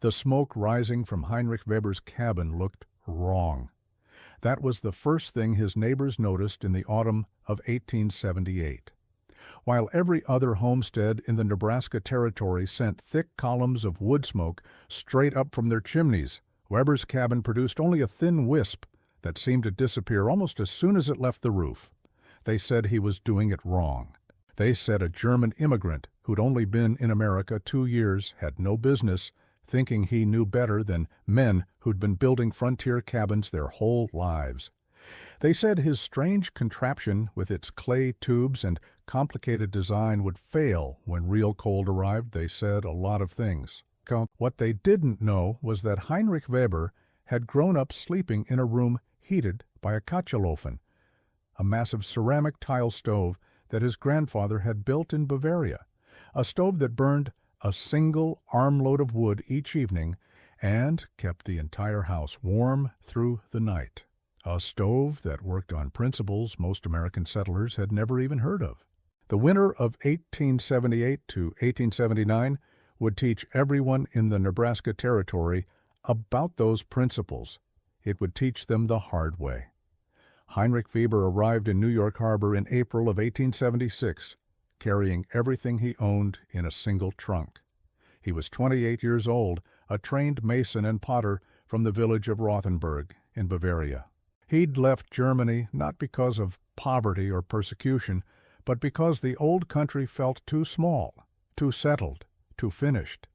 The smoke rising from Heinrich Weber's cabin looked wrong. That was the first thing his neighbors noticed in the autumn of 1878. While every other homestead in the Nebraska Territory sent thick columns of wood smoke straight up from their chimneys, Weber's cabin produced only a thin wisp that seemed to disappear almost as soon as it left the roof. They said he was doing it wrong. They said a German immigrant who'd only been in America 2 years had no business thinking he knew better than men who'd been building frontier cabins their whole lives. They said his strange contraption with its clay tubes and complicated design would fail when real cold arrived. They said a lot of things. What they didn't know was that Heinrich Weber had grown up sleeping in a room heated by a Kachelofen, a massive ceramic tile stove that his grandfather had built in Bavaria, a stove that burned a single armload of wood each evening and kept the entire house warm through the night. A stove that worked on principles most American settlers had never even heard of. The winter of 1878 to 1879 would teach everyone in the Nebraska Territory about those principles. It would teach them the hard way. Heinrich Weber arrived in New York Harbor in April of 1876, carrying everything he owned in a single trunk. He was 28 years old, a trained mason and potter from the village of Rothenburg in Bavaria. He'd left Germany not because of poverty or persecution, but because the old country felt too small, too settled, too finished.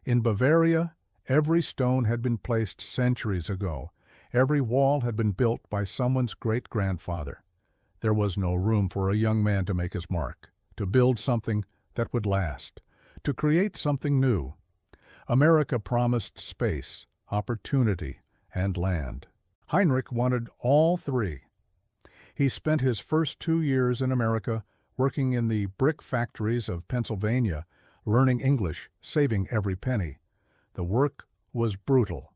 In Bavaria, every stone had been placed centuries ago. Every wall had been built by someone's great-grandfather. There was no room for a young man to make his mark, to build something that would last, to create something new. America promised space, opportunity, and land. Heinrich wanted all three. He spent his first 2 years in America working in the brick factories of Pennsylvania, learning English, saving every penny. The work was brutal.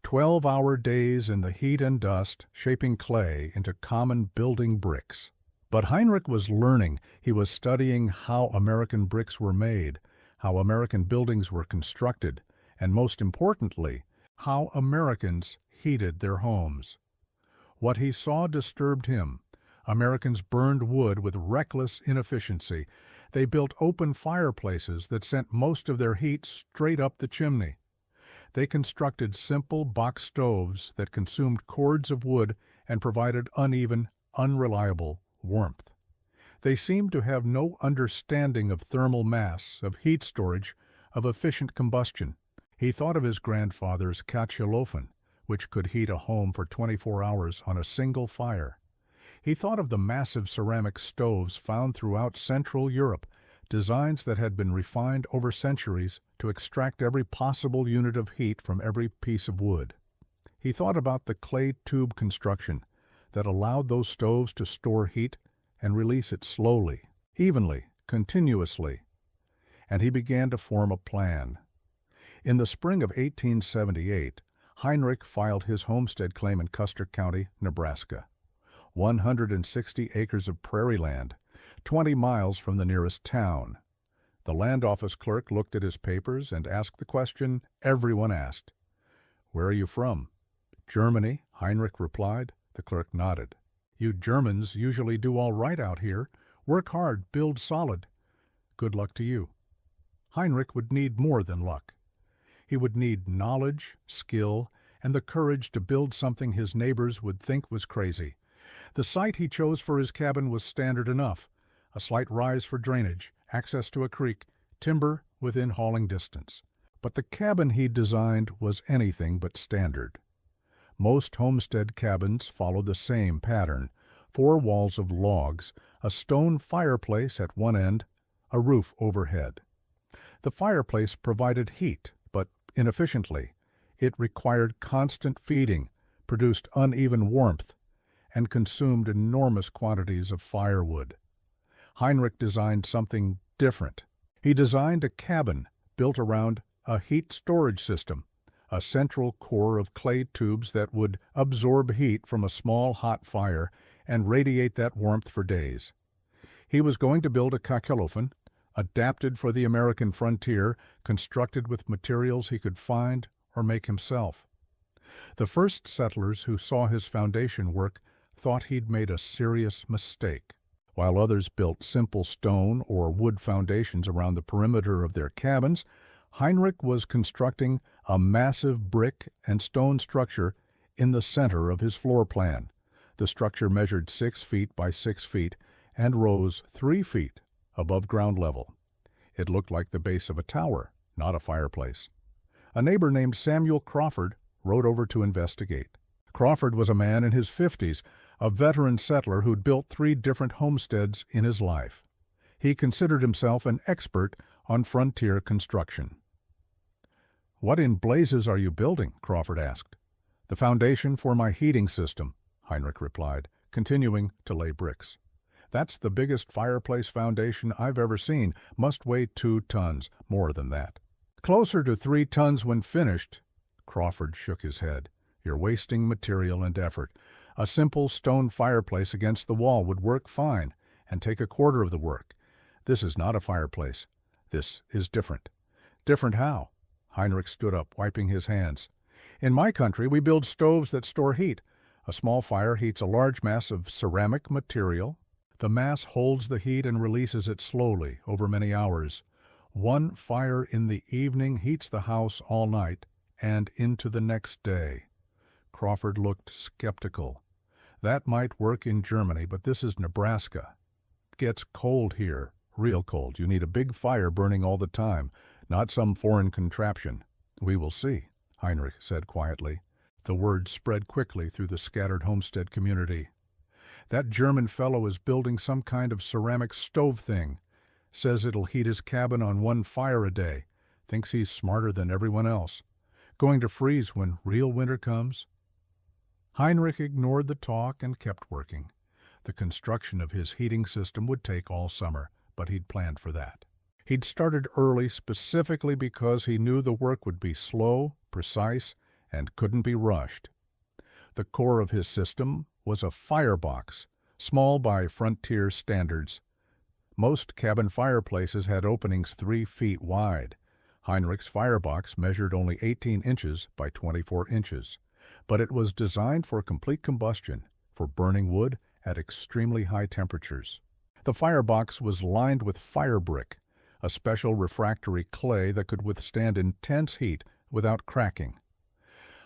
12-hour days in the heat and dust, shaping clay into common building bricks. But Heinrich was learning. He was studying how American bricks were made, how American buildings were constructed, and most importantly, how Americans heated their homes. What he saw disturbed him. Americans burned wood with reckless inefficiency. They built open fireplaces that sent most of their heat straight up the chimney. They constructed simple box stoves that consumed cords of wood and provided uneven, unreliable warmth. They seemed to have no understanding of thermal mass, of heat storage, of efficient combustion. He thought of his grandfather's Kachelofen, which could heat a home for 24 hours on a single fire. He thought of the massive ceramic stoves found throughout Central Europe, designs that had been refined over centuries to extract every possible unit of heat from every piece of wood. He thought about the clay tube construction that allowed those stoves to store heat and release it slowly, evenly, continuously. And he began to form a plan. In the spring of 1878, Heinrich filed his homestead claim in Custer County, Nebraska. 160 acres of prairie land, 20 miles from the nearest town. The land office clerk looked at his papers and asked the question everyone asked. "Where are you from?" "Germany," Heinrich replied. The clerk nodded. "You Germans usually do all right out here. Work hard, build solid. Good luck to you." Heinrich would need more than luck. He would need knowledge, skill, and the courage to build something his neighbors would think was crazy. The site he chose for his cabin was standard enough. A slight rise for drainage, access to a creek, timber within hauling distance. But the cabin he designed was anything but standard. Most homestead cabins follow the same pattern: 4 walls of logs, a stone fireplace at one end, a roof overhead. The fireplace provided heat, but inefficiently. It required constant feeding, produced uneven warmth, and consumed enormous quantities of firewood. Heinrich designed something different. He designed a cabin built around a heat storage system, a central core of clay tubes that would absorb heat from a small hot fire and radiate that warmth for days. He was going to build a Kachelofen, adapted for the American frontier, constructed with materials he could find or make himself. The first settlers who saw his foundation work thought he'd made a serious mistake. While others built simple stone or wood foundations around the perimeter of their cabins, Heinrich was constructing a massive brick and stone structure in the center of his floor plan. The structure measured 6 feet by 6 feet and rose 3 feet above ground level. It looked like the base of a tower, not a fireplace. A neighbor named Samuel Crawford rode over to investigate. Crawford was a man in his 50s, a veteran settler who'd built 3 different homesteads in his life. He considered himself an expert on frontier construction. "What in blazes are you building?" Crawford asked. "The foundation for my heating system," Heinrich replied, continuing to lay bricks. "That's the biggest fireplace foundation I've ever seen. Must weigh 2 tons, more than that." "Closer to 3 tons when finished." Crawford shook his head. "You're wasting material and effort. A simple stone fireplace against the wall would work fine and take a quarter of the work. This is not a fireplace. This is different." "Different how?" Heinrich stood up, wiping his hands. "In my country, we build stoves that store heat. A small fire heats a large mass of ceramic material. The mass holds the heat and releases it slowly over many hours. One fire in the evening heats the house all night and into the next day." Crawford looked skeptical. "That might work in Germany, but this is Nebraska. It gets cold here, real cold. You need a big fire burning all the time, not some foreign contraption." "We will see," Heinrich said quietly. The word spread quickly through the scattered homestead community. "That German fellow is building some kind of ceramic stove thing. Says it'll heat his cabin on 1 fire a day. Thinks he's smarter than everyone else. Going to freeze when real winter comes." Heinrich ignored the talk and kept working. The construction of his heating system would take all summer, but he'd planned for that. He'd started early specifically because he knew the work would be slow, precise, and couldn't be rushed. The core of his system was a firebox, small by frontier standards. Most cabin fireplaces had openings 3 feet wide. Heinrich's firebox measured only 18 inches by 24 inches, but it was designed for complete combustion, for burning wood at extremely high temperatures. The firebox was lined with fire brick, a special refractory clay that could withstand intense heat without cracking.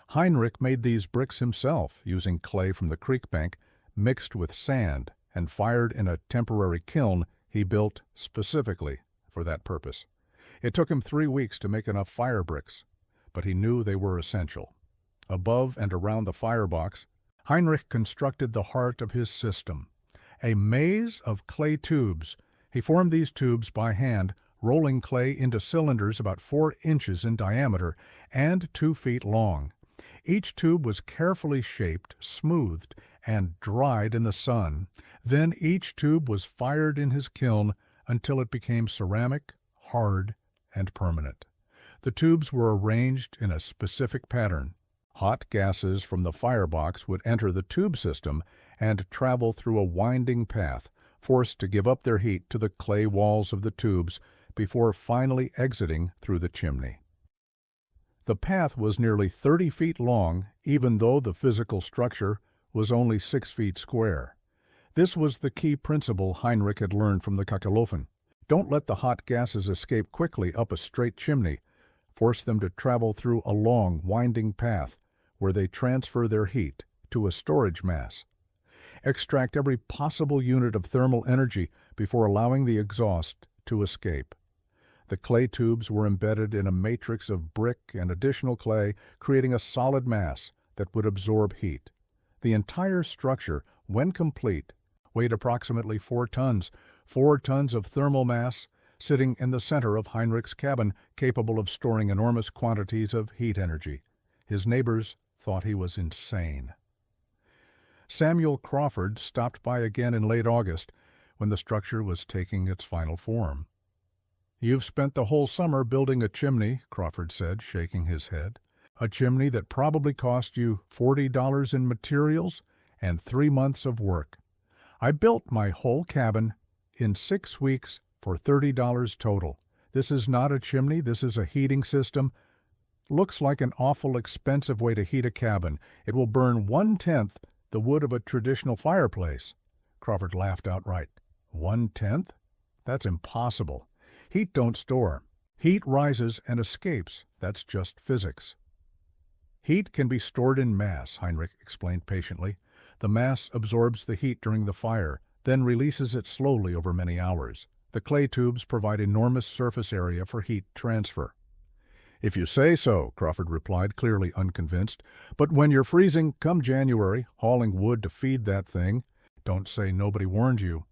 Heinrich made these bricks himself, using clay from the creek bank mixed with sand and fired in a temporary kiln he built specifically for that purpose. It took him 3 weeks to make enough fire bricks, but he knew they were essential. Above and around the firebox, Heinrich constructed the heart of his system, a maze of clay tubes. He formed these tubes by hand, rolling clay into cylinders about 4 inches in diameter and 2 feet long. Each tube was carefully shaped, smoothed, and dried in the sun. Then each tube was fired in his kiln until it became ceramic, hard, and permanent. The tubes were arranged in a specific pattern. Hot gases from the firebox would enter the tube system and travel through a winding path, forced to give up their heat to the clay walls of the tubes before finally exiting through the chimney. The path was nearly 30 feet long, even though the physical structure was only 6 feet square. This was the key principle Heinrich had learned from the Kachelofen. Don't let the hot gases escape quickly up a straight chimney. Force them to travel through a long, winding path where they transfer their heat to a storage mass. Extract every possible unit of thermal energy before allowing the exhaust to escape. The clay tubes were embedded in a matrix of brick and additional clay, creating a solid mass that would absorb heat. The entire structure, when complete, weighed approximately 4 tons, 4 tons of thermal mass sitting in the center of Heinrich's cabin, capable of storing enormous quantities of heat energy. His neighbors thought he was insane. Samuel Crawford stopped by again in late August when the structure was taking its final form. "You've spent the whole summer building a chimney," Crawford said, shaking his head. "A chimney that probably cost you $40 in materials and 3 months of work. I built my whole cabin in 6 weeks for $30 total. This is not a chimney, this is a heating system. Looks like an awful expensive way to heat a cabin. It will burn 1/10 the wood of a traditional fireplace. Crawford laughed outright. 1/10? That's impossible. Heat don't store. Heat rises and escapes. That's just physics. Heat can be stored in mass, Heinrich explained patiently. The mass absorbs the heat during the fire, then releases it slowly over many hours. The clay tubes provide enormous surface area for heat transfer. If you say so, Crawford replied, clearly unconvinced. But when you're freezing, come January, hauling wood to feed that thing, don't say nobody warned you.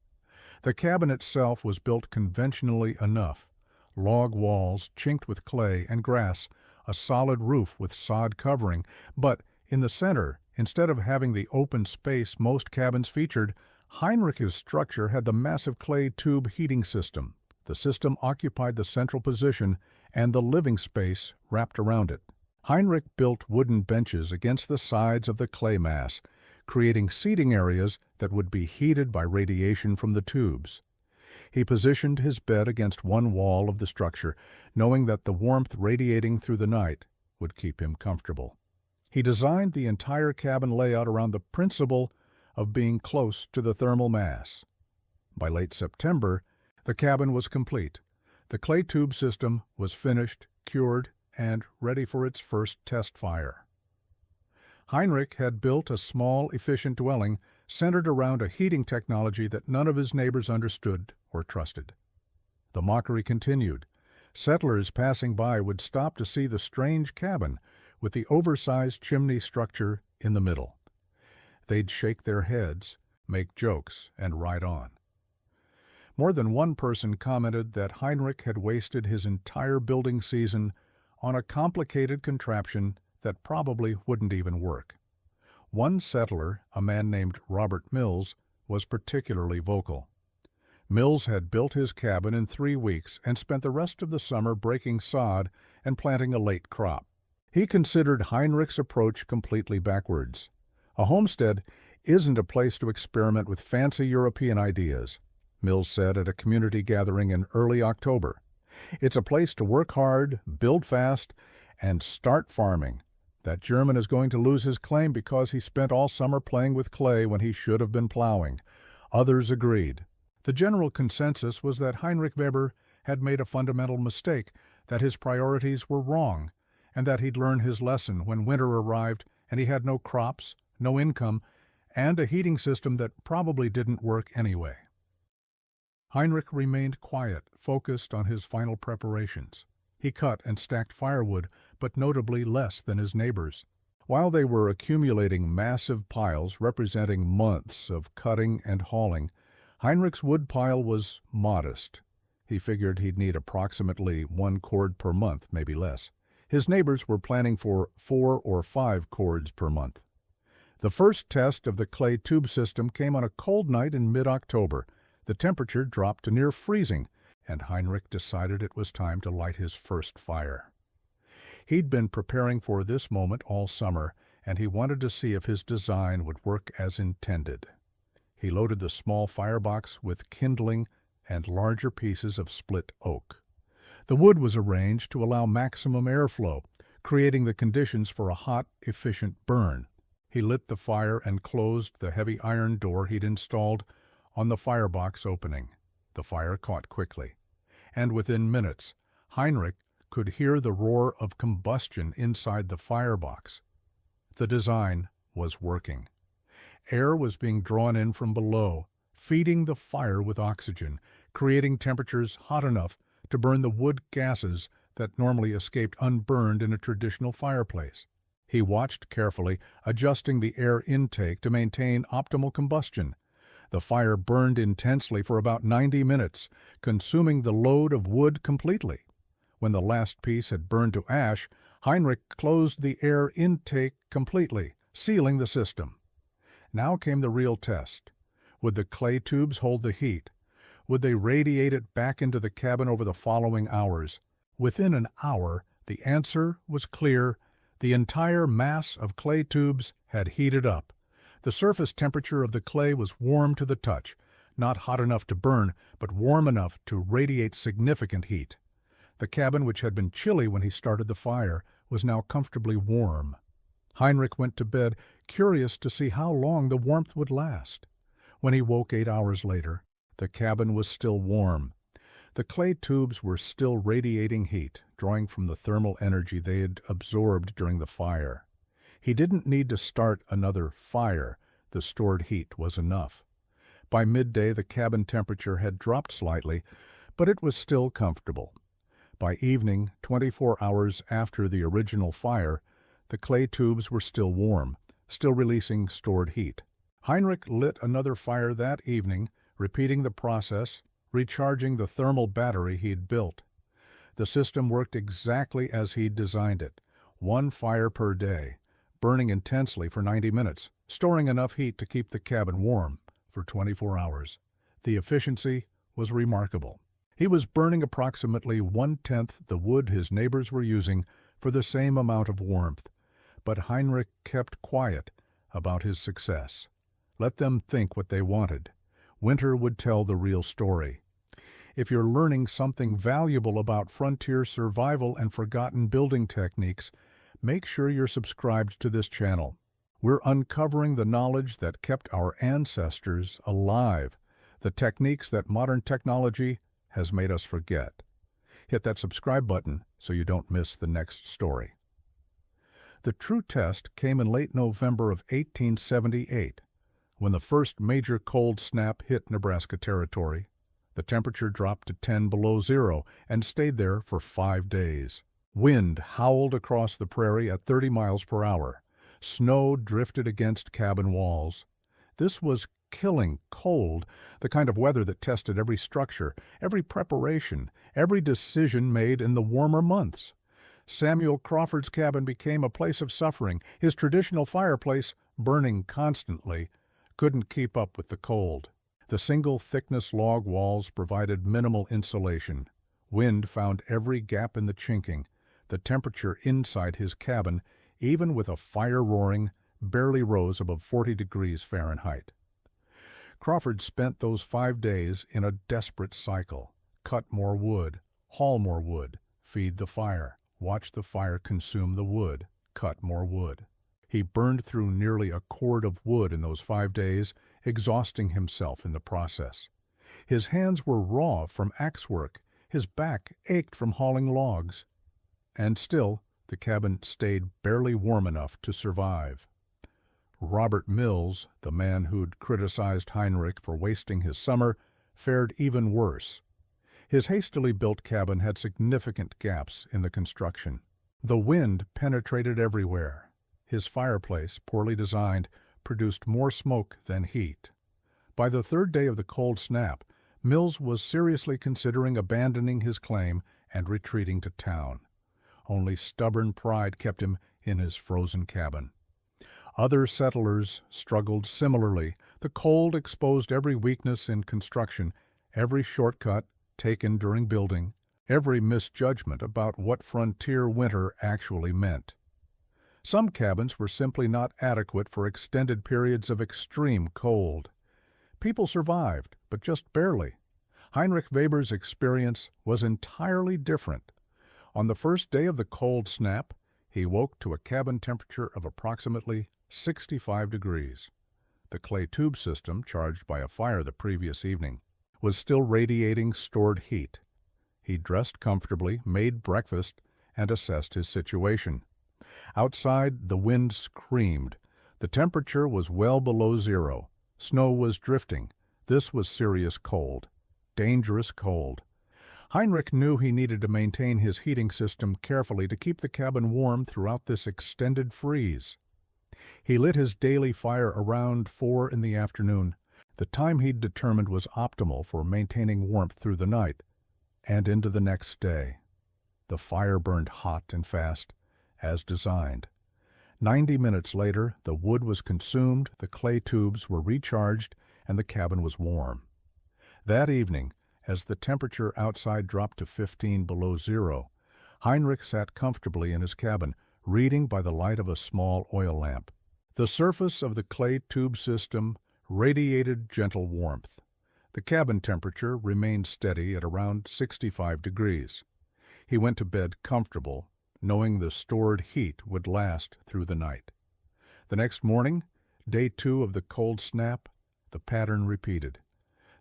The cabin itself was built conventionally enough. Log walls, chinked with clay and grass, a solid roof with sod covering, but in the center, instead of having the open space most cabins featured, Heinrich's structure had the massive clay tube heating system. The system occupied the central position and the living space wrapped around it. Heinrich built wooden benches against the sides of the clay mass, creating seating areas that would be heated by radiation from the tubes. He positioned his bed against one wall of the structure, knowing that the warmth radiating through the night would keep him comfortable. He designed the entire cabin layout around the principle of being close to the thermal mass. By late September, the cabin was complete. The clay tube system was finished, cured, and ready for its first test fire. Heinrich had built a small, efficient dwelling centered around a heating technology that none of his neighbors understood or trusted. The mockery continued. Settlers passing by would stop to see the strange cabin with the oversized chimney structure in the middle. They'd shake their heads, make jokes, and ride on. More than one person commented that Heinrich had wasted his entire building season on a complicated contraption that probably wouldn't even work. One settler, a man named Robert Mills, was particularly vocal. Mills had built his cabin in 3 weeks and spent the rest of the summer breaking sod and planting a late crop. He considered Heinrich's approach completely backwards. A homestead isn't a place to experiment with fancy European ideas, Mills said at a community gathering in early October. It's a place to work hard, build fast, and start farming. That German is going to lose his claim because he spent all summer playing with clay when he should have been plowing. Others agreed. The general consensus was that Heinrich Weber had made a fundamental mistake, that his priorities were wrong, and that he'd learned his lesson when winter arrived and he had no crops, no income, and a heating system that probably didn't work anyway. Heinrich remained quiet, focused on his final preparations. He cut and stacked firewood, but notably less than his neighbors. While they were accumulating massive piles representing months of cutting and hauling, Heinrich's wood pile was modest. He figured he'd need approximately 1 cord per month, maybe less. His neighbors were planning for 4 or 5 cords per month. The first test of the clay tube system came on a cold night in mid-October. The temperature dropped to near freezing, and Heinrich decided it was time to light his first fire. He'd been preparing for this moment all summer, and he wanted to see if his design would work as intended. He loaded the small firebox with kindling and larger pieces of split oak. The wood was arranged to allow maximum airflow, creating the conditions for a hot, efficient burn. He lit the fire and closed the heavy iron door he'd installed on the firebox opening. The fire caught quickly, and within minutes, Heinrich could hear the roar of combustion inside the firebox. The design was working. Air was being drawn in from below, feeding the fire with oxygen, creating temperatures hot enough to burn the wood gases that normally escaped unburned in a traditional fireplace. He watched carefully, adjusting the air intake to maintain optimal combustion. The fire burned intensely for about 90 minutes, consuming the load of wood completely. When the last piece had burned to ash, Heinrich closed the air intake completely, sealing the system. Now came the real test. Would the clay tubes hold the heat? Would they radiate it back into the cabin over the following hours? Within an hour, the answer was clear. The entire mass of clay tubes had heated up. The surface temperature of the clay was warm to the touch. not hot enough to burn, but warm enough to radiate significant heat. The cabin, which had been chilly when he started the fire, was now comfortably warm. Heinrich went to bed, curious to see how long the warmth would last. When he woke 8 hours later, the cabin was still warm. The clay tubes were still radiating heat, drawing from the thermal energy they had absorbed during the fire. He didn't need to start another fire. The stored heat was enough. By midday, the cabin temperature had dropped slightly, but it was still comfortable. By evening, 24 hours after the original fire, the clay tubes were still warm, still releasing stored heat. Heinrich lit another fire that evening, repeating the process, recharging the thermal battery he'd built. The system worked exactly as he'd designed it, 1 fire per day, burning intensely for 90 minutes, storing enough heat to keep the cabin warm for 24 hours. The efficiency was remarkable. He was burning approximately 1/10 the wood his neighbors were using for the same amount of warmth. But Heinrich kept quiet about his success. Let them think what they wanted. Winter would tell the real story. If you're learning something valuable about frontier survival and forgotten building techniques, make sure you're subscribed to this channel. We're uncovering the knowledge that kept our ancestors alive, the techniques that modern technology has made us forget. Hit that subscribe button so you don't miss the next story. The true test came in late November of 1878, when the first major cold snap hit Nebraska territory. The temperature dropped to 10 below zero and stayed there for 5 days. Wind howled across the prairie at 30 miles per hour. Snow drifted against cabin walls. This was killing cold, the kind of weather that tested every structure, every preparation, every decision made in the warmer months. Samuel Crawford's cabin became a place of suffering. His traditional fireplace, burning constantly, couldn't keep up with the cold. The single-thickness log walls provided minimal insulation. Wind found every gap in the chinking. The temperature inside his cabin, even with a fire roaring, barely rose above 40 degrees Fahrenheit. Crawford spent those 5 days in a desperate cycle. Cut more wood, haul more wood, feed the fire, watch the fire consume the wood, cut more wood. He burned through nearly a cord of wood in those 5 days, exhausting himself in the process. His hands were raw from axe work. His back ached from hauling logs. And still, the cabin stayed barely warm enough to survive. Robert Mills, the man who'd criticized Heinrich for wasting his summer, fared even worse. His hastily built cabin had significant gaps in the construction. The wind penetrated everywhere. His fireplace, poorly designed, produced more smoke than heat. By the 3rd day of the cold snap, Mills was seriously considering abandoning his claim and retreating to town. Only stubborn pride kept him in his frozen cabin. Other settlers struggled similarly. The cold exposed every weakness in construction, every shortcut taken during building, every misjudgment about what frontier winter actually meant. Some cabins were simply not adequate for extended periods of extreme cold. People survived, but just barely. Heinrich Weber's experience was entirely different. On the first day of the cold snap, he woke to a cabin temperature of approximately 65 degrees. The clay tube system, charged by a fire the previous evening, was still radiating stored heat. He dressed comfortably, made breakfast, and assessed his situation. Outside, the wind screamed. The temperature was well below zero. Snow was drifting. This was serious cold. Dangerous cold. Heinrich knew he needed to maintain his heating system carefully to keep the cabin warm throughout this extended freeze. He lit his daily fire around 4 in the afternoon. The time he'd determined was optimal for maintaining warmth through the night and into the next day. The fire burned hot and fast, as designed. 90 minutes later, the wood was consumed, the clay tubes were recharged, and the cabin was warm. That evening, as the temperature outside dropped to 15 below zero, Heinrich sat comfortably in his cabin, reading by the light of a small oil lamp. The surface of the clay tube system radiated gentle warmth. The cabin temperature remained steady at around 65 degrees. He went to bed comfortable, knowing the stored heat would last through the night. The next morning, day 2 of the cold snap, the pattern repeated.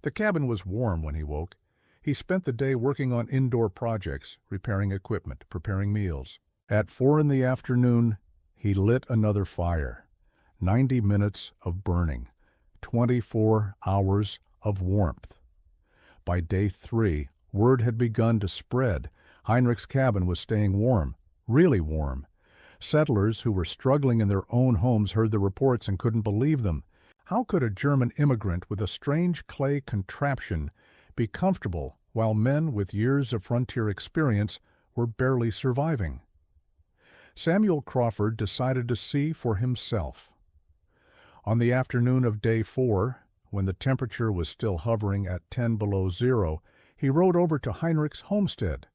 The cabin was warm when he woke. He spent the day working on indoor projects, repairing equipment, preparing meals. At 4 in the afternoon, he lit another fire. 90 minutes of burning, 24 hours of warmth. By day 3, word had begun to spread. Heinrich's cabin was staying warm, really warm. Settlers who were struggling in their own homes heard the reports and couldn't believe them. How could a German immigrant with a strange clay contraption be comfortable while men with years of frontier experience were barely surviving? Samuel Crawford decided to see for himself. On the afternoon of day 4, when the temperature was still hovering at 10 below zero, he rode over to Heinrich's homestead.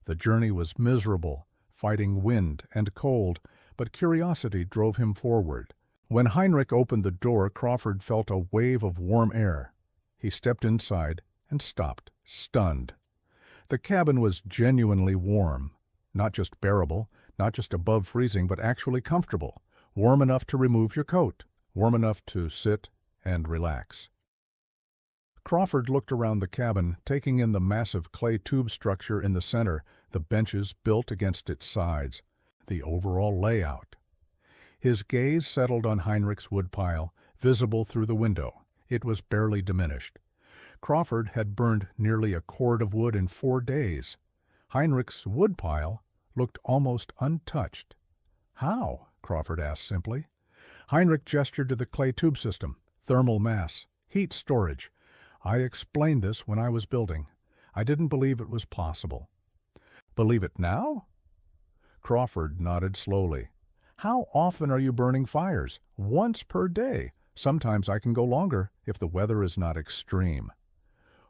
The journey was miserable, fighting wind and cold, but curiosity drove him forward. When Heinrich opened the door, Crawford felt a wave of warm air. He stepped inside and stopped, stunned. The cabin was genuinely warm, not just bearable, not just above freezing, but actually comfortable, warm enough to remove your coat, warm enough to sit and relax. Crawford looked around the cabin, taking in the massive clay tube structure in the center, the benches built against its sides, the overall layout. His gaze settled on Heinrich's woodpile, visible through the window. It was barely diminished. Crawford had burned nearly a cord of wood in 4 days. Heinrich's woodpile looked almost untouched. "How?" Crawford asked simply. Heinrich gestured to the clay tube system. Thermal mass, heat storage. "I explained this when I was building. I didn't believe it was possible." "Believe it now?" Crawford nodded slowly. "How often are you burning fires?" "Once per day. Sometimes I can go longer if the weather is not extreme."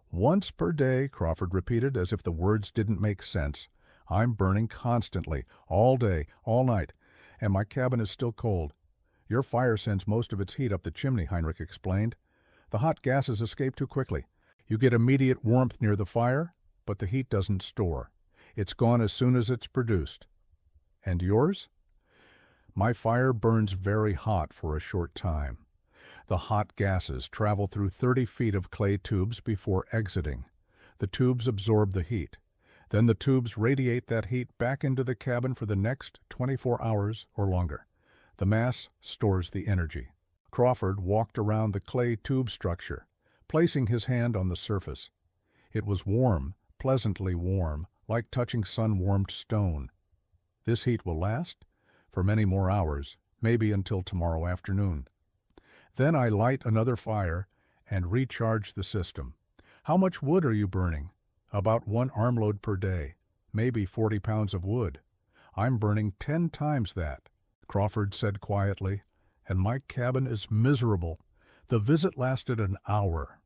"Once per day," Crawford repeated, as if the words didn't make sense. "I'm burning constantly, all day, all night, and my cabin is still cold." "Your fire sends most of its heat up the chimney," Heinrich explained. "The hot gases escape too quickly. You get immediate warmth near the fire, but the heat doesn't store. It's gone as soon as it's produced." "And yours?" "My fire burns very hot for a short time. The hot gases travel through 30 feet of clay tubes before exiting. The tubes absorb the heat. Then the tubes radiate that heat back into the cabin for the next 24 hours or longer. The mass stores the energy." Crawford walked around the clay tube structure, placing his hand on the surface. It was warm, pleasantly warm, like touching sun-warmed stone. "This heat will last for many more hours, maybe until tomorrow afternoon. Then I light another fire and recharge the system." "How much wood are you burning?" "About 1 armload per day, maybe 40 pounds of wood." "I'm burning 10 times that," Crawford said quietly, "and my cabin is miserable." The visit lasted an hour.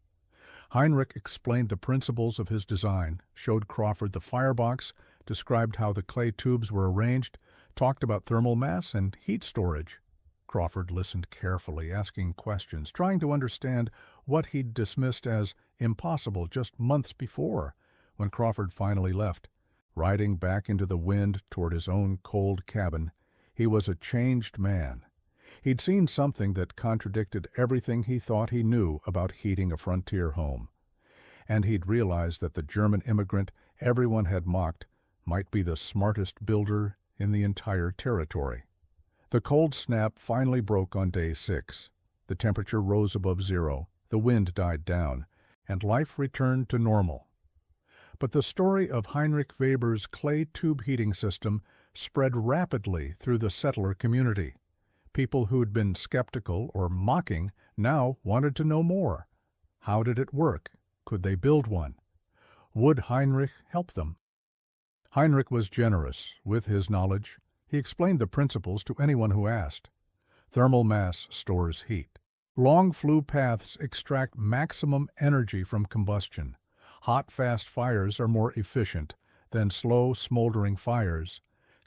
Heinrich explained the principles of his design, showed Crawford the firebox, described how the clay tubes were arranged, talked about thermal mass and heat storage. Crawford listened carefully, asking questions, trying to understand what he'd dismissed as impossible just months before. When Crawford finally left, riding back into the wind toward his own cold cabin, he was a changed man. He'd seen something that contradicted everything he thought he knew about heating a frontier home. And he'd realized that the German immigrant everyone had mocked might be the smartest builder in the entire territory. The cold snap finally broke on day 6. The temperature rose above zero, the wind died down, and life returned to normal. But the story of Heinrich Weber's clay tube heating system spread rapidly through the settler community. People who'd been skeptical or mocking now wanted to know more. How did it work? Could they build one? Would Heinrich help them? Heinrich was generous with his knowledge. He explained the principles to anyone who asked. Thermal mass stores heat. Long flue paths extract maximum energy from combustion. Hot, fast fires are more efficient than slow, smoldering fires.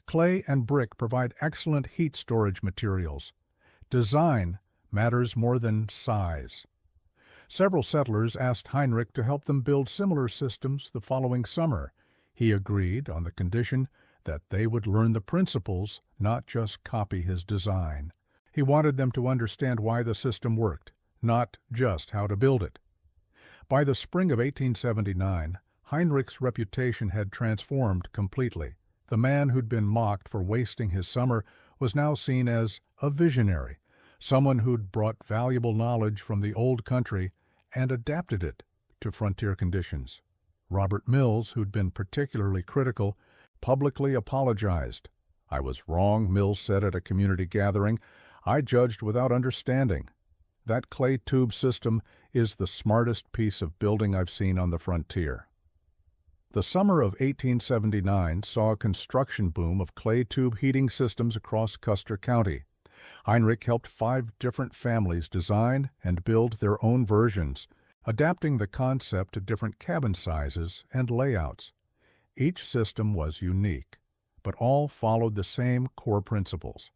Clay and brick provide excellent heat storage materials. Design matters more than size. Several settlers asked Heinrich to help them build similar systems the following summer. He agreed on the condition that they would learn the principles, not just copy his design. He wanted them to understand why the system worked, not just how to build it. By the spring of 1879, Heinrich's reputation had transformed completely. The man who'd been mocked for wasting his summer was now seen as a visionary, someone who'd brought valuable knowledge from the old country and adapted it to frontier conditions. Robert Mills, who'd been particularly critical, publicly apologized. "I was wrong," Mills said at a community gathering. "I judged without understanding. That clay tube system is the smartest piece of building I've seen on the frontier." The summer of 1879 saw a construction boom of clay tube heating systems across Custer County. Heinrich helped 5 different families design and build their own versions, adapting the concept to different cabin sizes and layouts. Each system was unique, but all followed the same core principles.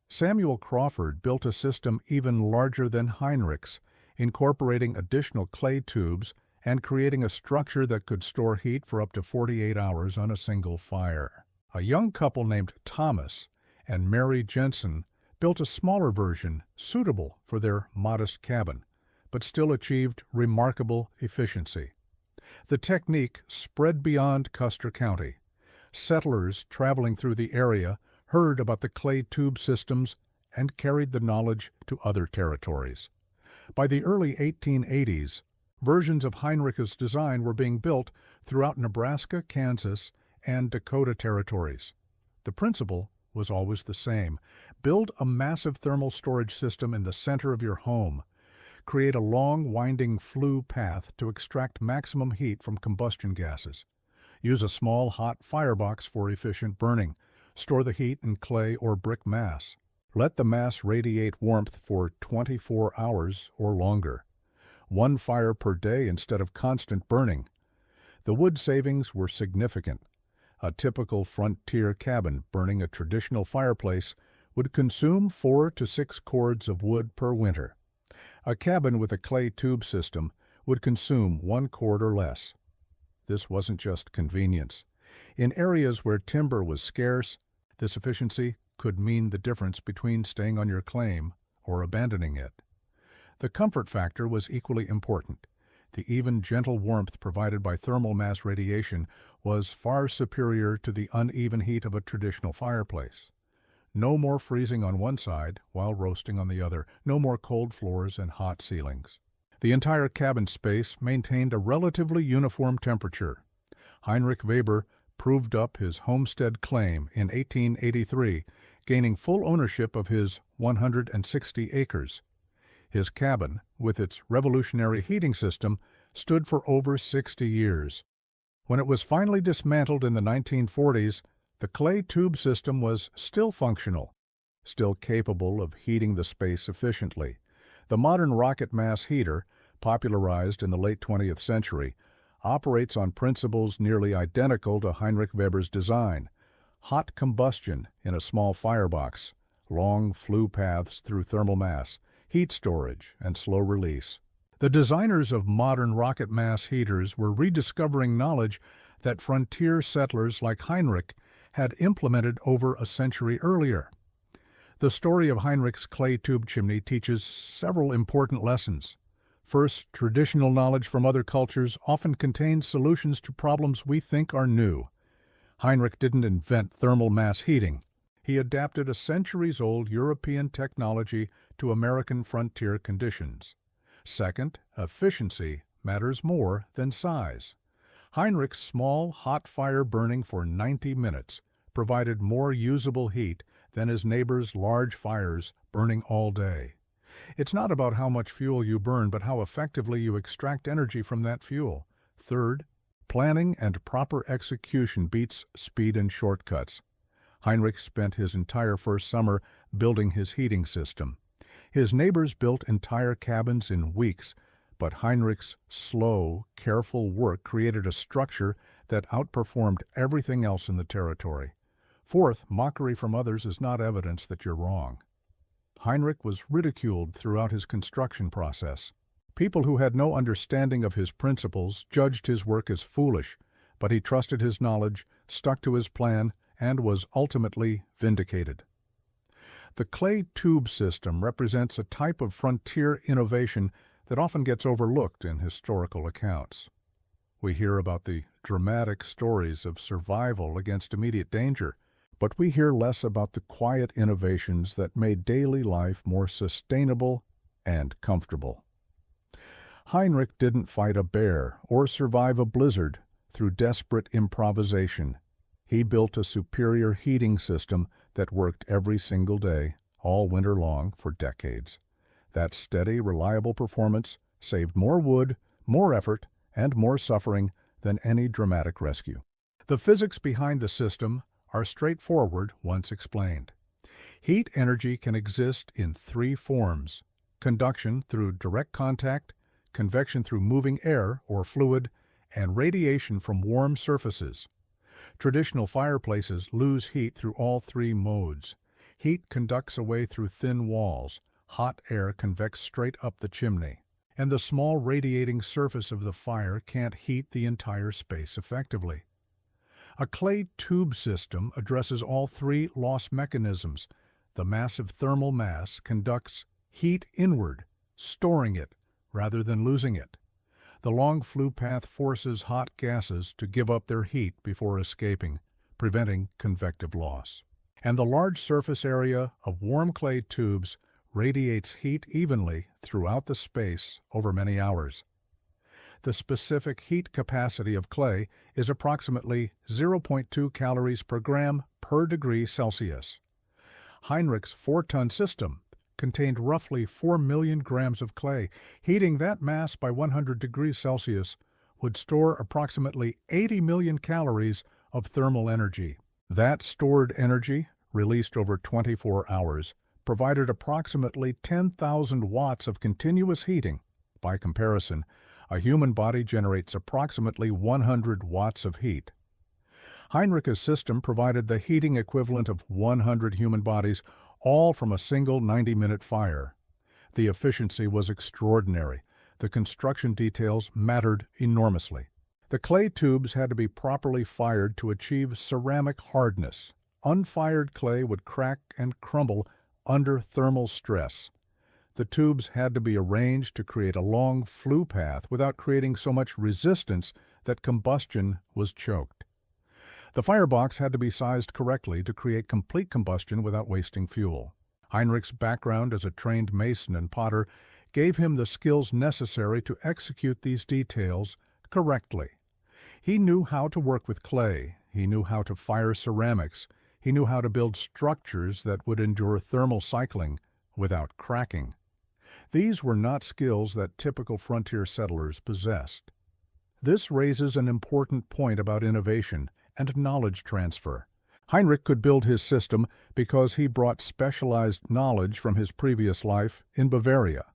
Samuel Crawford built a system even larger than Heinrich's, incorporating additional clay tubes and creating a structure that could store heat for up to 48 hours on a single fire. A young couple named Thomas and Mary Jensen built a smaller version suitable for their modest cabin, but still achieved remarkable efficiency. The technique spread beyond Custer County. Settlers traveling through the area heard about the clay tube systems and carried the knowledge to other territories. By the early 1880s, versions of Heinrich's design were being built throughout Nebraska, Kansas, and Dakota territories. The principle was always the same. Build a massive thermal storage system in the center of your home. Create a long, winding flue path to extract maximum heat from combustion gases. Use a small, hot firebox for efficient burning. Store the heat in clay or brick mass. Let the mass radiate warmth for 24 hours or longer. 1 fire per day instead of constant burning. The wood savings were significant. A typical frontier cabin burning a traditional fireplace would consume 4 to 6 cords of wood per winter. A cabin with a clay tube system would consume 1 cord or less. This wasn't just convenience. In areas where timber was scarce, this efficiency could mean the difference between staying on your claim or abandoning it. The comfort factor was equally important. The even gentle warmth provided by thermal mass radiation was far superior to the uneven heat of a traditional fireplace. No more freezing on one side while roasting on the other. No more cold floors and hot ceilings. The entire cabin space maintained a relatively uniform temperature. Heinrich Weber proved up his homestead claim in 1883, gaining full ownership of his 160 acres. His cabin, with its revolutionary heating system, stood for over 60 years. When it was finally dismantled in the 1940s, the clay tube system was still functional, still capable of heating the space efficiently. The modern rocket mass heater, popularized in the late 20th century, operates on principles nearly identical to Heinrich Weber's design. Hot combustion in a small firebox, long flue paths through thermal mass, heat storage, and slow release. The designers of modern rocket mass heaters were rediscovering knowledge that frontier settlers like Heinrich had implemented over a century earlier. The story of Heinrich's clay tube chimney teaches several important lessons. First, traditional knowledge from other cultures often contains solutions to problems we think are new. Heinrich didn't invent thermal mass heating. He adapted a centuries-old European technology to American frontier conditions. Second, efficiency matters more than size. Heinrich's small, hot fire burning for 90 minutes provided more usable heat than his neighbor's large fires burning all day. It's not about how much fuel you burn, but how effectively you extract energy from that fuel. Third, planning and proper execution beats speed and shortcuts. Heinrich spent his entire first summer building his heating system. His neighbors built entire cabins in weeks, but Heinrich's slow, careful work created a structure that outperformed everything else in the territory. Fourth, mockery from others is not evidence that you're wrong. Heinrich was ridiculed throughout his construction process. People who had no understanding of his principles judged his work as foolish, but he trusted his knowledge, stuck to his plan, and was ultimately vindicated. The clay tube system represents a type of frontier innovation that often gets overlooked in historical accounts. We hear about the dramatic stories of survival against immediate danger, but we hear less about the quiet innovations that made daily life more sustainable and comfortable. Heinrich didn't fight a bear or survive a blizzard through desperate improvisation. He built a superior heating system that worked every single day, all winter long, for decades. That steady, reliable performance saved more wood, more effort, and more suffering than any dramatic rescue. The physics behind the system are straightforward once explained. Heat energy can exist in three forms: conduction through direct contact, convection through moving air or fluid, and radiation from warm surfaces. Traditional fireplaces lose heat through all three modes. Heat conducts away through thin walls, hot air convects straight up the chimney, and the small radiating surface of the fire can't heat the entire space effectively. A clay tube system addresses all three loss mechanisms. The massive thermal mass conducts heat inward, storing it rather than losing it. The long flue path forces hot gases to give up their heat before escaping, preventing convective loss. And the large surface area of warm clay tubes radiates heat evenly throughout the space over many hours. The specific heat capacity of clay is approximately 0.2 calories per gram per degree Celsius. Heinrich's 4-ton system contained roughly 4 million grams of clay. Heating that mass by 100 degrees Celsius would store approximately 80 million calories of thermal energy. That stored energy, released over 24 hours, provided approximately 10,000 watts of continuous heating. By comparison, a human body generates approximately 100 watts of heat. Heinrich's system provided the heating equivalent of 100 human bodies, all from a single 90-minute fire. The efficiency was extraordinary. The construction details mattered enormously. The clay tubes had to be properly fired to achieve ceramic hardness. Unfired clay would crack and crumble under thermal stress. The tubes had to be arranged to create a long flue path without creating so much resistance that combustion was choked. The firebox had to be sized correctly to create complete combustion without wasting fuel. Heinrich's background as a trained mason and potter gave him the skills necessary to execute these details correctly. He knew how to work with clay. He knew how to fire ceramics. He knew how to build structures that would endure thermal cycling without cracking. These were not skills that typical frontier settlers possessed. This raises an important point about innovation and knowledge transfer. Heinrich could build his system because he brought specialized knowledge from his previous life in Bavaria.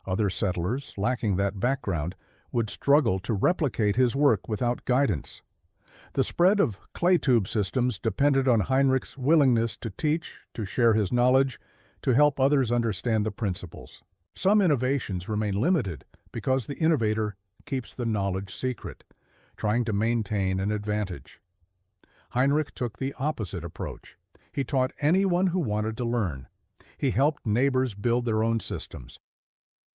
Other settlers, lacking that background, would struggle to replicate his work without guidance. The spread of clay tube systems depended on Heinrich's willingness to teach, to share his knowledge, to help others understand the principles. Some innovations remain limited because the innovator keeps the knowledge secret, trying to maintain an advantage. Heinrich took the opposite approach. He taught anyone who wanted to learn. He helped neighbors build their own systems.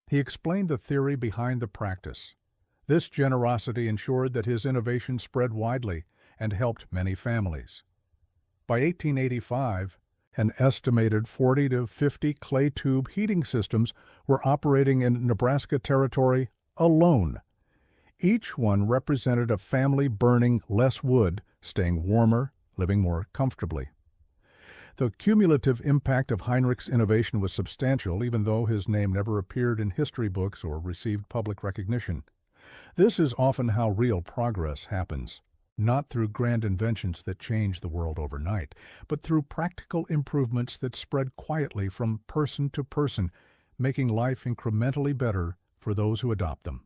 He explained the theory behind the practice. This generosity ensured that his innovation spread widely and helped many families. By 1885, an estimated 40 to 50 clay tube heating systems were operating in Nebraska territory alone. Each one represented a family burning less wood, staying warmer, living more comfortably. The cumulative impact of Heinrich's innovation was substantial, even though his name never appeared in history books or received public recognition. This is often how real progress happens, not through grand inventions that change the world overnight, but through practical improvements that spread quietly from person to person, making life incrementally better for those who adopt them.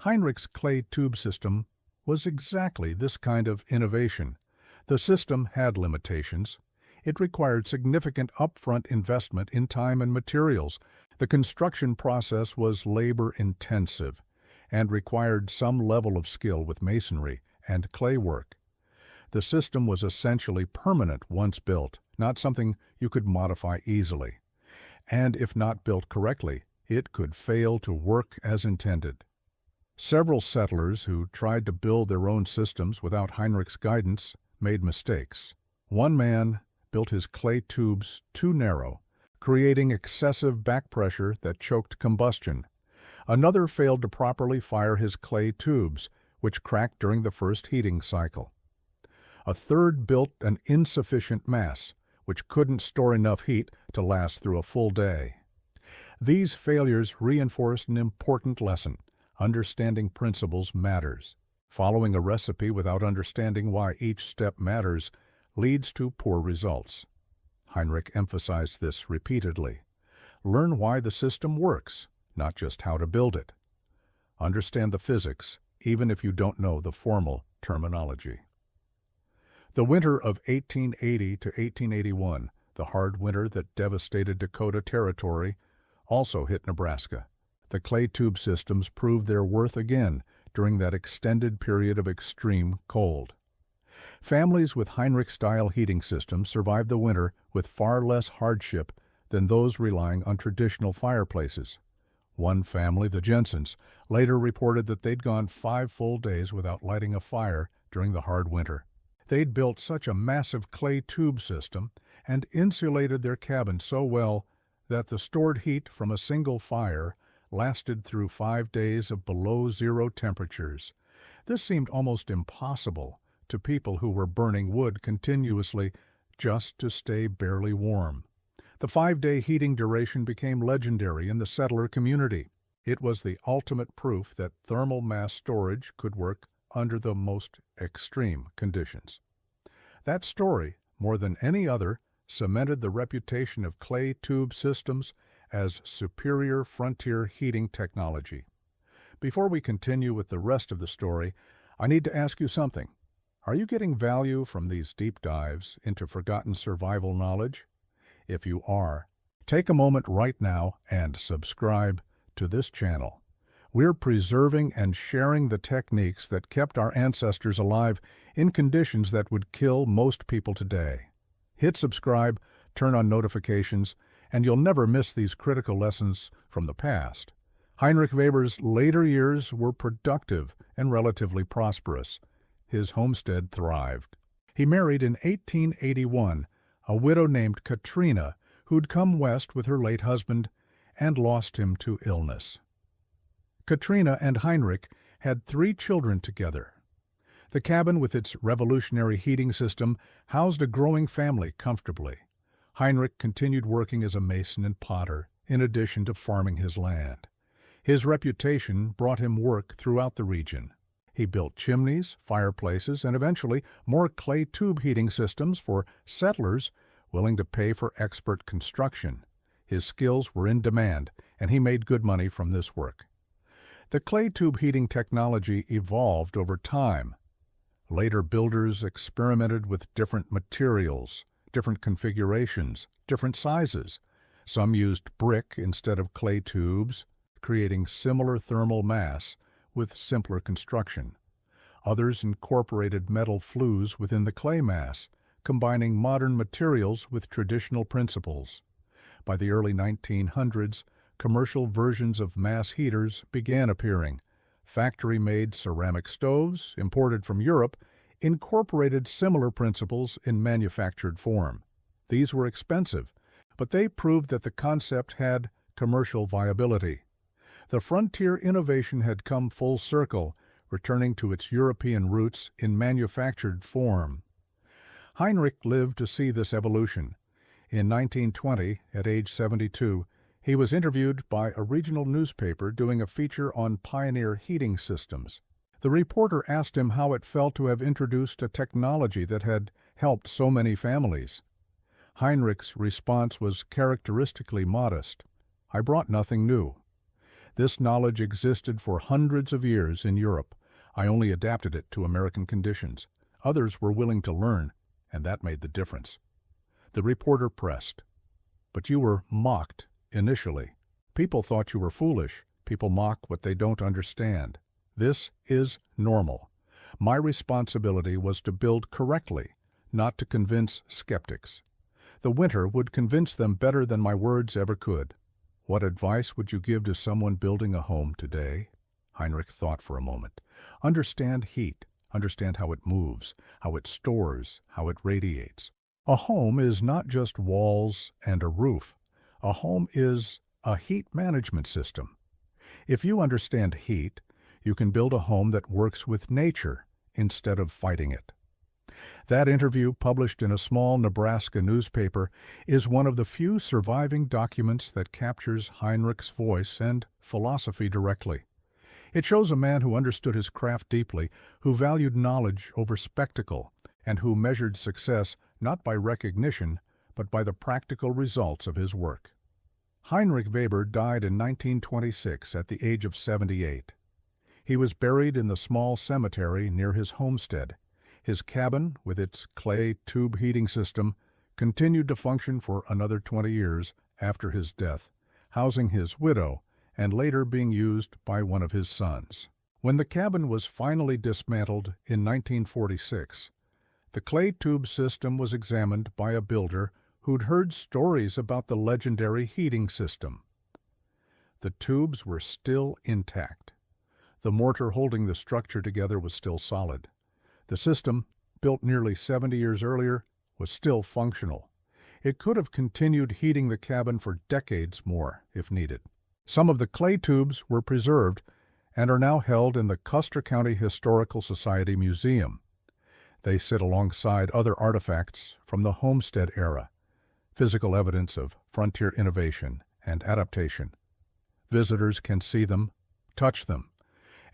Heinrich's clay tube system was exactly this kind of innovation. The system had limitations. It required significant upfront investment in time and materials. The construction process was labor-intensive and required some level of skill with masonry and clay work. The system was essentially permanent once built, not something you could modify easily. And if not built correctly, it could fail to work as intended. Several settlers who tried to build their own systems without Heinrich's guidance made mistakes. One man built his clay tubes too narrow, creating excessive back pressure that choked combustion. Another failed to properly fire his clay tubes, which cracked during the first heating cycle. A third built an insufficient mass, which couldn't store enough heat to last through a full day. These failures reinforced an important lesson. Understanding principles matters. Following a recipe without understanding why each step matters leads to poor results. Heinrich emphasized this repeatedly. Learn why the system works, not just how to build it. Understand the physics, even if you don't know the formal terminology. The winter of 1880 to 1881, the hard winter that devastated Dakota Territory, also hit Nebraska. The clay tube systems proved their worth again during that extended period of extreme cold. Families with Heinrich-style heating systems survived the winter with far less hardship than those relying on traditional fireplaces. One family, the Jensens, later reported that they'd gone 5 full days without lighting a fire during the hard winter. They'd built such a massive clay tube system and insulated their cabin so well that the stored heat from a single fire lasted through 5 days of below-zero temperatures. This seemed almost impossible to people who were burning wood continuously just to stay barely warm. The 5-day heating duration became legendary in the settler community. It was the ultimate proof that thermal mass storage could work under the most extreme conditions. That story, more than any other, cemented the reputation of clay tube systems as superior frontier heating technology. Before we continue with the rest of the story, I need to ask you something. Are you getting value from these deep dives into forgotten survival knowledge? If you are, take a moment right now and subscribe to this channel. We're preserving and sharing the techniques that kept our ancestors alive in conditions that would kill most people today. Hit subscribe, turn on notifications, and you'll never miss these critical lessons from the past. Heinrich Weber's later years were productive and relatively prosperous. His homestead thrived. He married in 1881 a widow named Katrina, who'd come west with her late husband and lost him to illness. Katrina and Heinrich had 3 children together. The cabin with its revolutionary heating system housed a growing family comfortably. Heinrich continued working as a mason and potter, in addition to farming his land. His reputation brought him work throughout the region. He built chimneys, fireplaces, and eventually more clay tube heating systems for settlers willing to pay for expert construction. His skills were in demand, and he made good money from this work. The clay tube heating technology evolved over time. Later builders experimented with different materials, different configurations, different sizes. Some used brick instead of clay tubes, creating similar thermal mass with simpler construction. Others incorporated metal flues within the clay mass, combining modern materials with traditional principles. By the early 1900s, commercial versions of mass heaters began appearing. Factory-made ceramic stoves, imported from Europe, incorporated similar principles in manufactured form. These were expensive, but they proved that the concept had commercial viability. The frontier innovation had come full circle, returning to its European roots in manufactured form. Heinrich lived to see this evolution. In 1920, at age 72, he was interviewed by a regional newspaper doing a feature on pioneer heating systems. The reporter asked him how it felt to have introduced a technology that had helped so many families. Heinrich's response was characteristically modest. "I brought nothing new. This knowledge existed for hundreds of years in Europe. I only adapted it to American conditions. Others were willing to learn, and that made the difference." The reporter pressed. But you were mocked initially. People thought you were foolish. People mock what they don't understand. This is normal. My responsibility was to build correctly, not to convince skeptics. The winter would convince them better than my words ever could. What advice would you give to someone building a home today? Heinrich thought for a moment. Understand heat. Understand how it moves, how it stores, how it radiates. A home is not just walls and a roof. A home is a heat management system. If you understand heat, you can build a home that works with nature instead of fighting it. That interview, published in a small Nebraska newspaper, is one of the few surviving documents that captures Heinrich's voice and philosophy directly. It shows a man who understood his craft deeply, who valued knowledge over spectacle, and who measured success not by recognition, but by the practical results of his work. Heinrich Weber died in 1926 at the age of 78. He was buried in the small cemetery near his homestead. His cabin, with its clay tube heating system, continued to function for another 20 years after his death, housing his widow and later being used by one of his sons. When the cabin was finally dismantled in 1946, the clay tube system was examined by a builder who'd heard stories about the legendary heating system. The tubes were still intact. The mortar holding the structure together was still solid. The system, built nearly 70 years earlier, was still functional. It could have continued heating the cabin for decades more, if needed. Some of the clay tubes were preserved and are now held in the Custer County Historical Society Museum. They sit alongside other artifacts from the homestead era, physical evidence of frontier innovation and adaptation. Visitors can see them, touch them,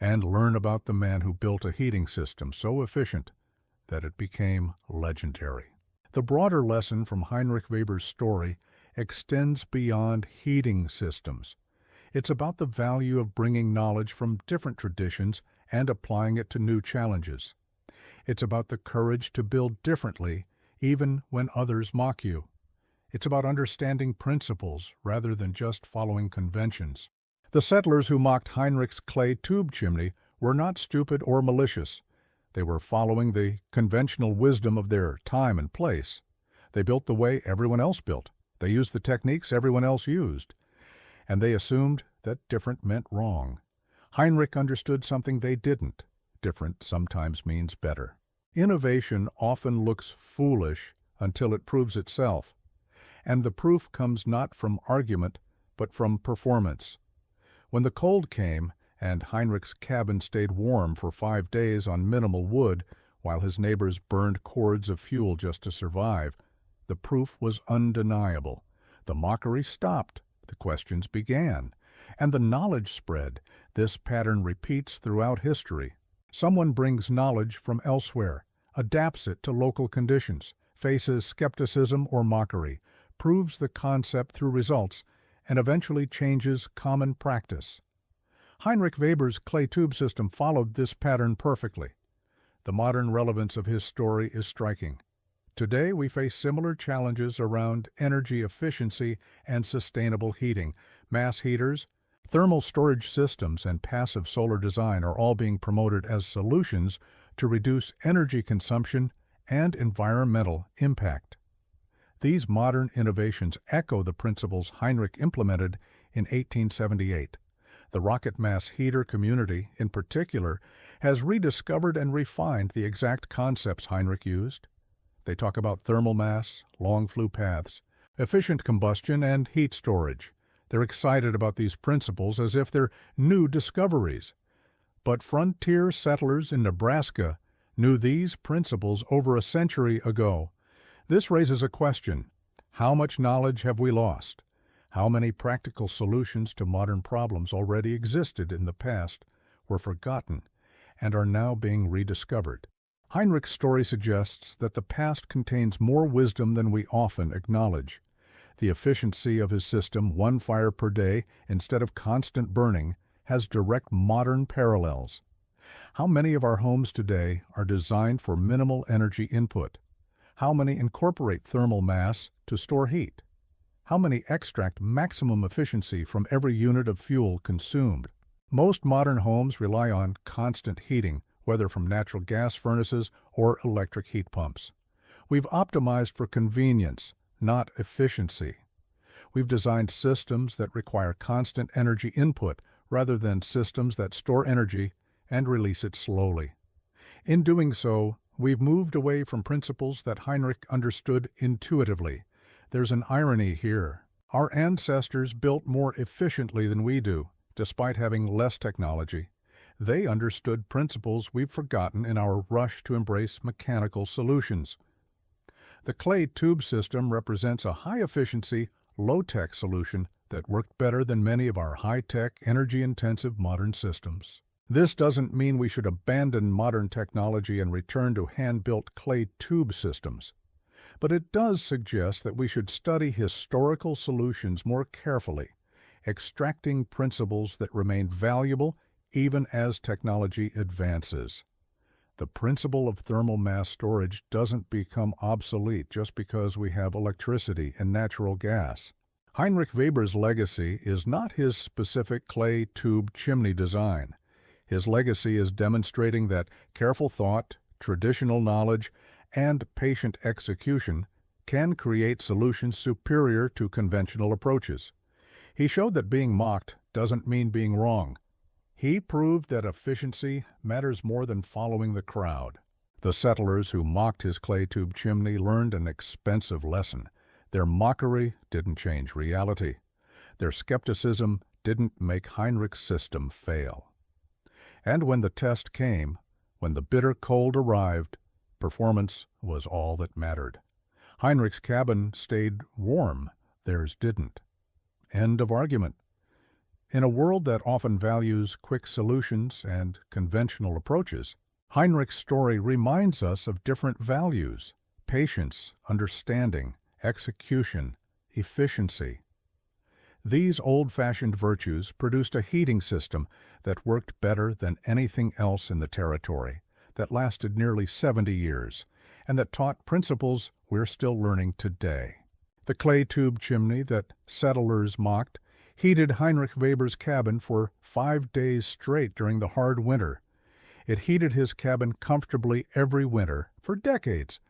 and learn about the man who built a heating system so efficient that it became legendary. The broader lesson from Heinrich Weber's story extends beyond heating systems. It's about the value of bringing knowledge from different traditions and applying it to new challenges. It's about the courage to build differently, even when others mock you. It's about understanding principles rather than just following conventions. The settlers who mocked Heinrich's clay tube chimney were not stupid or malicious. They were following the conventional wisdom of their time and place. They built the way everyone else built. They used the techniques everyone else used. And they assumed that different meant wrong. Heinrich understood something they didn't. Different sometimes means better. Innovation often looks foolish until it proves itself. And the proof comes not from argument, but from performance. When the cold came, and Heinrich's cabin stayed warm for 5 days on minimal wood, while his neighbors burned cords of fuel just to survive, the proof was undeniable. The mockery stopped. The questions began, and the knowledge spread. This pattern repeats throughout history. Someone brings knowledge from elsewhere, adapts it to local conditions, faces skepticism or mockery, proves the concept through results, and eventually changes common practice. Heinrich Weber's clay tube system followed this pattern perfectly. The modern relevance of his story is striking. Today we face similar challenges around energy efficiency and sustainable heating. Mass heaters, thermal storage systems, and passive solar design are all being promoted as solutions to reduce energy consumption and environmental impact. These modern innovations echo the principles Heinrich implemented in 1878. The rocket mass heater community, in particular, has rediscovered and refined the exact concepts Heinrich used. They talk about thermal mass, long flue paths, efficient combustion, and heat storage. They're excited about these principles as if they're new discoveries. But frontier settlers in Nebraska knew these principles over a century ago. This raises a question. How much knowledge have we lost? How many practical solutions to modern problems already existed in the past, were forgotten, and are now being rediscovered? Heinrich's story suggests that the past contains more wisdom than we often acknowledge. The efficiency of his system, 1 fire per day instead of constant burning, has direct modern parallels. How many of our homes today are designed for minimal energy input? How many incorporate thermal mass to store heat? How many extract maximum efficiency from every unit of fuel consumed? Most modern homes rely on constant heating, whether from natural gas furnaces or electric heat pumps. We've optimized for convenience, not efficiency. We've designed systems that require constant energy input rather than systems that store energy and release it slowly. In doing so, we've moved away from principles that Heinrich understood intuitively. There's an irony here. Our ancestors built more efficiently than we do, despite having less technology. They understood principles we've forgotten in our rush to embrace mechanical solutions. The clay tube system represents a high-efficiency, low-tech solution that worked better than many of our high-tech, energy-intensive modern systems. This doesn't mean we should abandon modern technology and return to hand-built clay tube systems. But it does suggest that we should study historical solutions more carefully, extracting principles that remain valuable even as technology advances. The principle of thermal mass storage doesn't become obsolete just because we have electricity and natural gas. Heinrich Weber's legacy is not his specific clay tube chimney design. His legacy is demonstrating that careful thought, traditional knowledge, and patient execution can create solutions superior to conventional approaches. He showed that being mocked doesn't mean being wrong. He proved that efficiency matters more than following the crowd. The settlers who mocked his clay tube chimney learned an expensive lesson. Their mockery didn't change reality. Their skepticism didn't make Heinrich's system fail. And when the test came, when the bitter cold arrived, performance was all that mattered. Heinrich's cabin stayed warm, theirs didn't. End of argument. In a world that often values quick solutions and conventional approaches, Heinrich's story reminds us of different values: patience, understanding, execution, efficiency. These old-fashioned virtues produced a heating system that worked better than anything else in the territory, that lasted nearly 70 years, and that taught principles we're still learning today. The clay tube chimney that settlers mocked heated Heinrich Weber's cabin for 5 days straight during the hard winter. It heated his cabin comfortably every winter for decades.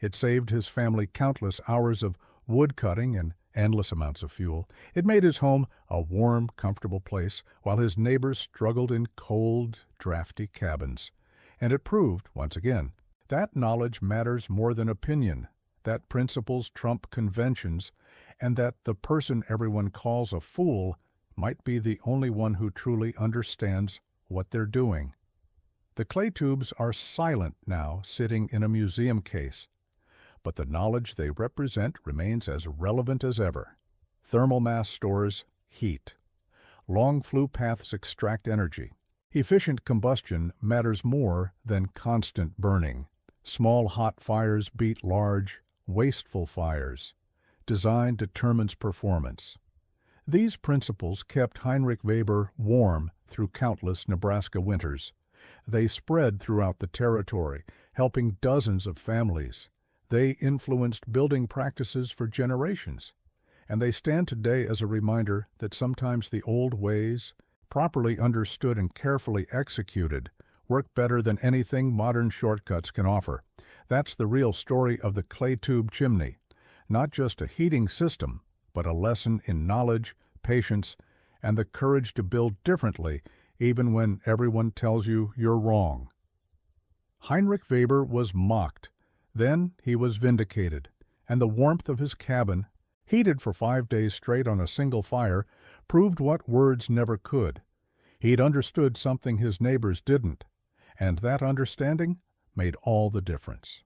It saved his family countless hours of wood cutting and endless amounts of fuel. It made his home a warm, comfortable place while his neighbors struggled in cold, drafty cabins. And it proved, once again, that knowledge matters more than opinion, that principles trump conventions, and that the person everyone calls a fool might be the only one who truly understands what they're doing. The clay tubes are silent now, sitting in a museum case, but the knowledge they represent remains as relevant as ever. Thermal mass stores heat. Long flue paths extract energy. Efficient combustion matters more than constant burning. Small hot fires beat large, wasteful fires. Design determines performance. These principles kept Heinrich Weber warm through countless Nebraska winters. They spread throughout the territory, helping dozens of families. They influenced building practices for generations. And they stand today as a reminder that sometimes the old ways, properly understood and carefully executed, work better than anything modern shortcuts can offer. That's the real story of the clay tube chimney. Not just a heating system, but a lesson in knowledge, patience, and the courage to build differently even when everyone tells you you're wrong. Heinrich Weber was mocked. Then he was vindicated, and the warmth of his cabin, heated for 5 days straight on a single fire, proved what words never could. He'd understood something his neighbors didn't, and that understanding made all the difference.